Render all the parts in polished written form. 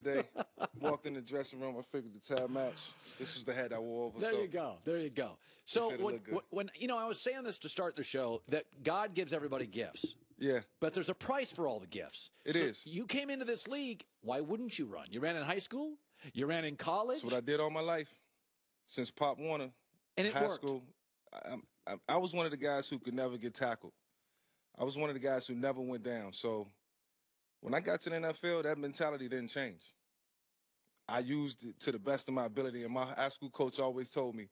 day. Walked in the dressing room. I figured the tag match. This was the hat I wore over. There you go. There you go. So when I was saying this to start the show, that God gives everybody gifts. Yeah. But there's a price for all the gifts. It is. You came into this league. Why wouldn't you run? You ran in high school. You ran in college. That's what I did all my life, since Pop Warner. And it high worked. School. I was one of the guys who could never get tackled. I was one of the guys who never went down. So when I got to the NFL, that mentality didn't change. I used it to the best of my ability, and my high school coach always told me,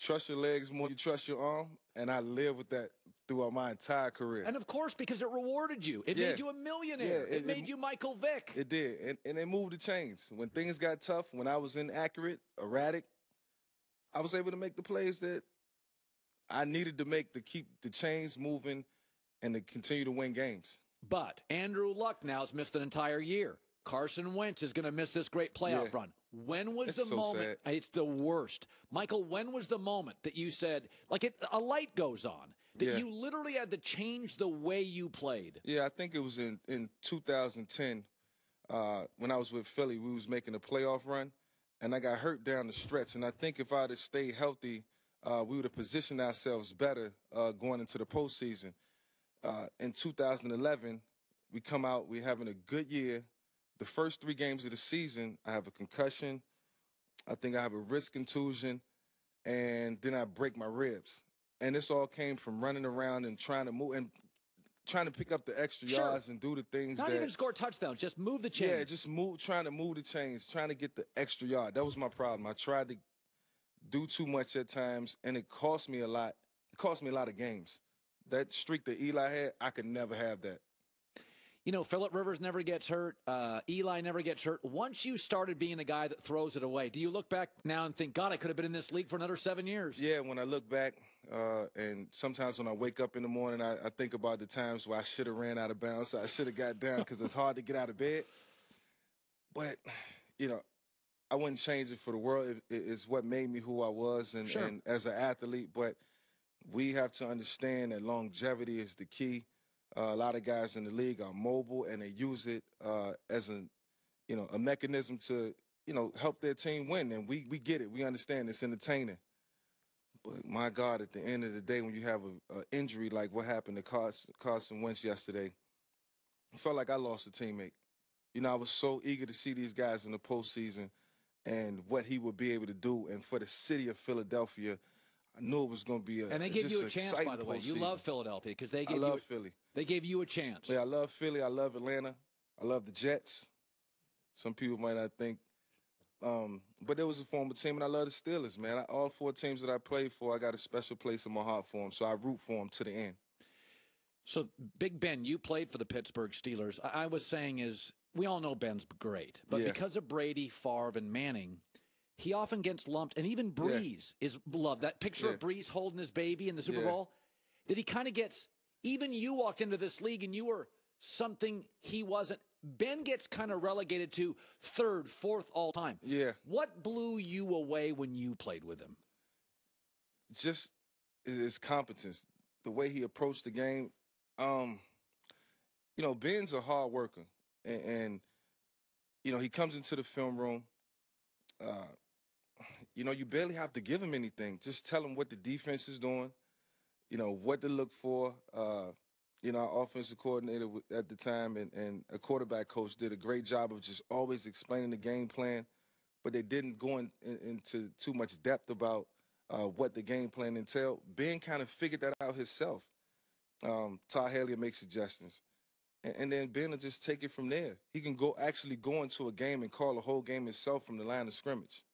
trust your legs more than you trust your arm, and I lived with that throughout my entire career. And, of course, because it rewarded you. It made you a millionaire. Yeah, it made you Michael Vick. It did, and it moved the chains. When things got tough, when I was inaccurate, erratic, I was able to make the plays that I needed to make to keep the chains moving and to continue to win games. But Andrew Luck now has missed an entire year. Carson Wentz is going to miss this great playoff run. When was the moment? Sad. It's the worst. Michael, when was the moment that you said, a light goes on, that you literally had to change the way you played? Yeah, I think it was in 2010 when I was with Philly. We was making a playoff run, and I got hurt down the stretch. And I think if I had stayed healthy, we would have positioned ourselves better going into the postseason. In 2011, we come out, we're having a good year. The first 3 games of the season, I have a concussion. I think I have a wrist contusion, and then I break my ribs. And this all came from running around and trying to move and trying to pick up the extra yards and do the things Not even score touchdowns, just move the chains. Yeah, just trying to move the chains, trying to get the extra yard. That was my problem. I tried to do too much at times, and it cost me a lot. It cost me a lot of games. That streak that Eli had, I could never have that. You know, Phillip Rivers never gets hurt. Eli never gets hurt. Once you started being a guy that throws it away, do you look back now and think, God, I could have been in this league for another 7 years? Yeah, when I look back, and sometimes when I wake up in the morning, I think about the times where I should have ran out of bounds. I should have got down because it's hard to get out of bed. But, you know, I wouldn't change it for the world. It's what made me who I was and as an athlete. But we have to understand that longevity is the key. A lot of guys in the league are mobile, and they use it as a mechanism to, help their team win. And we get it. We understand it's entertaining. But, my God, at the end of the day, when you have an injury like what happened to Carson Wentz yesterday, I felt like I lost a teammate. I was so eager to see these guys in the postseason and what he would be able to do. And for the city of Philadelphia, I knew it was going to be and they gave you a chance, by the way. You love Philadelphia because they gave I love Philly. They gave you a chance. Yeah, I love Philly. I love Atlanta. I love the Jets. Some people might not think. But there was a former team, and I love the Steelers, man. All 4 teams that I played for, I got a special place in my heart for them, so I root for them to the end. So, Big Ben, you played for the Pittsburgh Steelers. I was saying is, we all know Ben's great, but because of Brady, Favre, and Manning, he often gets lumped, and even Breeze is loved. That picture of Breeze holding his baby in the Super Bowl, that he kind of gets, even you walked into this league and you were something he wasn't. Ben gets kind of relegated to 3rd, 4th all time. Yeah. What blew you away when you played with him? Just his competence, the way he approached the game. Ben's a hard worker, and he comes into the film room. You barely have to give him anything. Just tell him what the defense is doing, what to look for. Our offensive coordinator at the time and a quarterback coach did a great job of just always explaining the game plan, but they didn't go into too much depth about what the game plan entailed. Ben kind of figured that out himself. Todd Haley will make suggestions. And then Ben will just take it from there. He can actually go into a game and call a whole game himself from the line of scrimmage.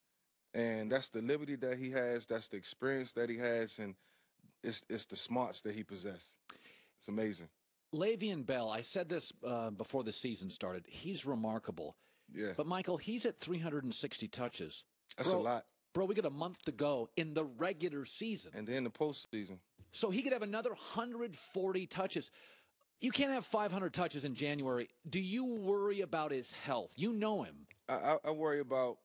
And that's the liberty that he has. That's the experience that he has. And it's the smarts that he possesses. It's amazing. Le'Veon Bell, I said this before the season started. He's remarkable. Yeah. But, Michael, he's at 360 touches. That's a lot. Bro, we got a month to go in the regular season. And then the postseason. So he could have another 140 touches. You can't have 500 touches in January. Do you worry about his health? You know him. I worry about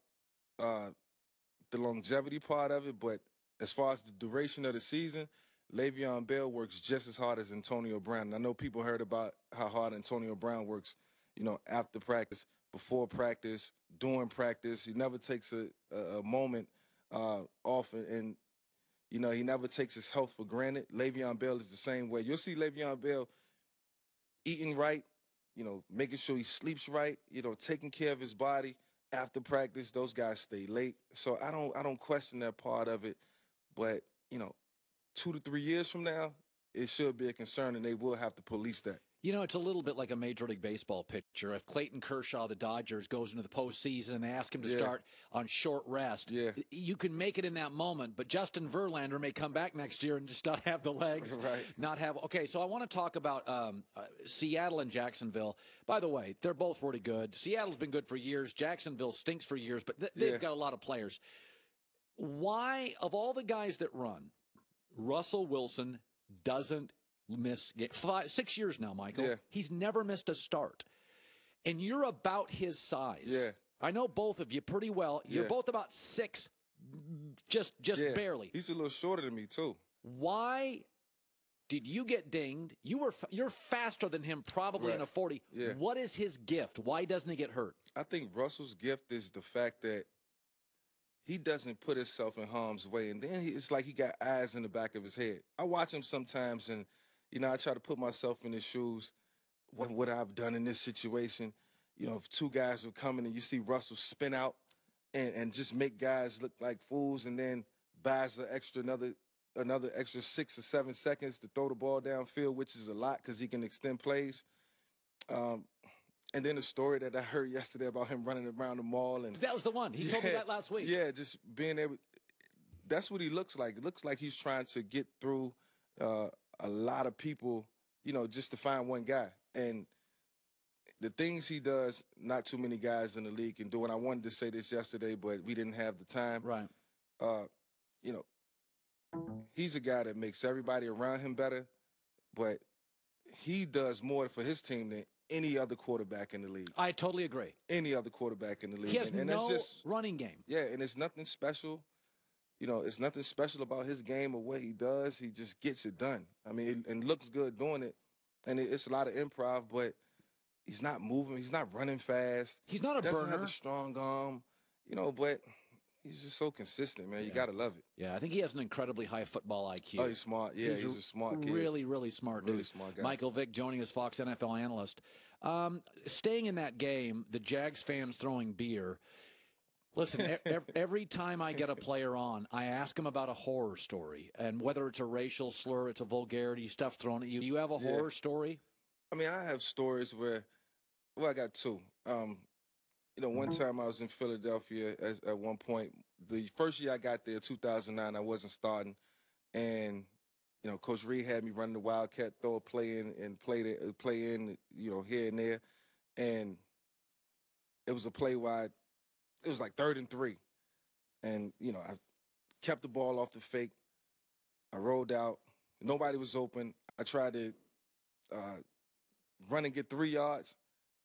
the longevity part of it, but as far as the duration of the season, Le'Veon Bell works just as hard as Antonio Brown. And I know people heard about how hard Antonio Brown works, after practice. before practice, during practice. He never takes a moment off, and you know, he never takes his health for granted. Le'Veon Bell is the same way. You'll see Le'Veon Bell eating right, you know, making sure he sleeps right, you know, taking care of his body after practice. Those guys stay late. So I don't question that part of it. But, you know, 2 to 3 years from now, it should be a concern, and they will have to police that. You know, it's a little bit like a Major League Baseball pitcher. If Clayton Kershaw, the Dodgers, goes into the postseason and they ask him to start on short rest, you can make it in that moment, but Justin Verlander may come back next year and just not have the legs. Right. Not have. Okay, so I want to talk about Seattle and Jacksonville. By the way, they're both really good. Seattle's been good for years. Jacksonville stinks for years, but they've got a lot of players. Why, of all the guys that run, Russell Wilson doesn't miss 6 years now, Michael. Yeah. He's never missed a start. And you're about his size. Yeah. I know both of you pretty well. You're both about 6, just barely. He's a little shorter than me, too. Why did you get dinged? You're faster than him probably in a 40. Yeah. What is his gift? Why doesn't he get hurt? I think Russell's gift is the fact that he doesn't put himself in harm's way. And then it's like he got eyes in the back of his head. I watch him sometimes, and, you know, I try to put myself in his shoes, what I've done in this situation. You know, if 2 guys are coming and you see Russell spin out and just make guys look like fools, and then buys another extra 6 or 7 seconds to throw the ball downfield, which is a lot because he can extend plays. And then the story that I heard yesterday about him running around the mall. And that was the one. He told me that last week. Yeah, just being able – that's what he looks like. It looks like he's trying to get through a lot of people, you know, just to find one guy. And the things he does, not too many guys in the league can do. And I wanted to say this yesterday, but we didn't have the time. Right. You know, he's a guy that makes everybody around him better, but he does more for his team than any other quarterback in the league. I totally agree. Any other quarterback in the league. He has and no it's just, running game. Yeah, and it's nothing special. You know, it's nothing special about his game or what he does. He just gets it done. I mean, and looks good doing it. And it's a lot of improv, but he's not moving. He's not running fast. He's not a doesn't burner. have a strong arm, you know, but he's just so consistent, man. You got to love it. Yeah, I think he has an incredibly high football IQ. Oh, he's smart. Yeah, he's a smart kid. Really, really smart dude. Really smart guy. Michael Vick joining us, Fox NFL analyst. Staying in that game, the Jags fans throwing beer. Listen, every time I get a player on, I ask him about a horror story. And whether it's a racial slur, it's a vulgarity, stuff thrown at you. Do you have a horror story? I mean, I have stories where, well, I got 2. You know, one time I was in Philadelphia at one point. The first year I got there, 2009, I wasn't starting. And, you know, Coach Reed had me running the Wildcat, throw a play in and play in, you know, here and there. And it was a play where it was like 3rd and 3. And, you know, I kept the ball off the fake. I rolled out. Nobody was open. I tried to run and get 3 yards,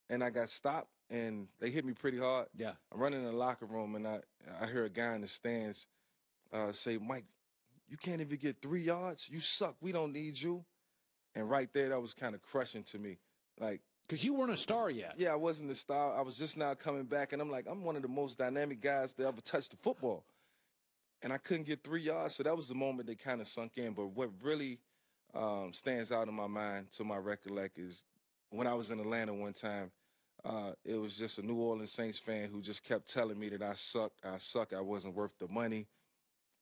and I got stopped, and they hit me pretty hard. Yeah. I'm running in the locker room, and I hear a guy in the stands say, "Mike, you can't even get 3 yards? You suck. We don't need you." And right there, that was kind of crushing to me. Like, because you weren't a star yet. Yeah, I wasn't a star. I was just now coming back, and I'm like, I'm one of the most dynamic guys to ever touch the football. And I couldn't get 3 yards, so that was the moment that kind of sunk in. But what really stands out in my mind, to my recollect, is when I was in Atlanta one time, it was just a New Orleans Saints fan who just kept telling me that I sucked, I wasn't worth the money.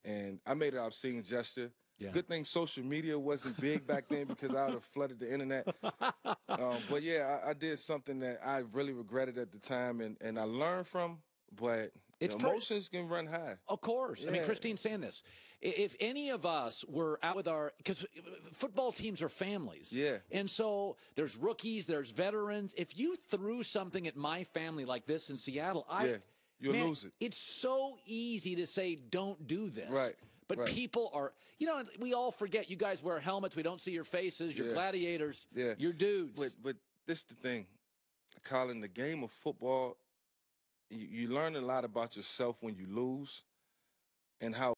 And I made an obscene gesture. Yeah. Good thing social media wasn't big back then because I would have flooded the internet. But, yeah, I did something that I really regretted at the time, and I learned from, but emotions can run high. Of course. Yeah. I mean, Christine's saying this. If any of us were out with because football teams are families. Yeah. And so there's rookies, there's veterans. If you threw something at my family like this in Seattle, you'll lose it. It's so easy to say, don't do this. Right. But people are, you know, we all forget you guys wear helmets. We don't see your faces. You're gladiators. Yeah. You're dudes. But this is the thing. Colin, the game of football, you learn a lot about yourself when you lose and how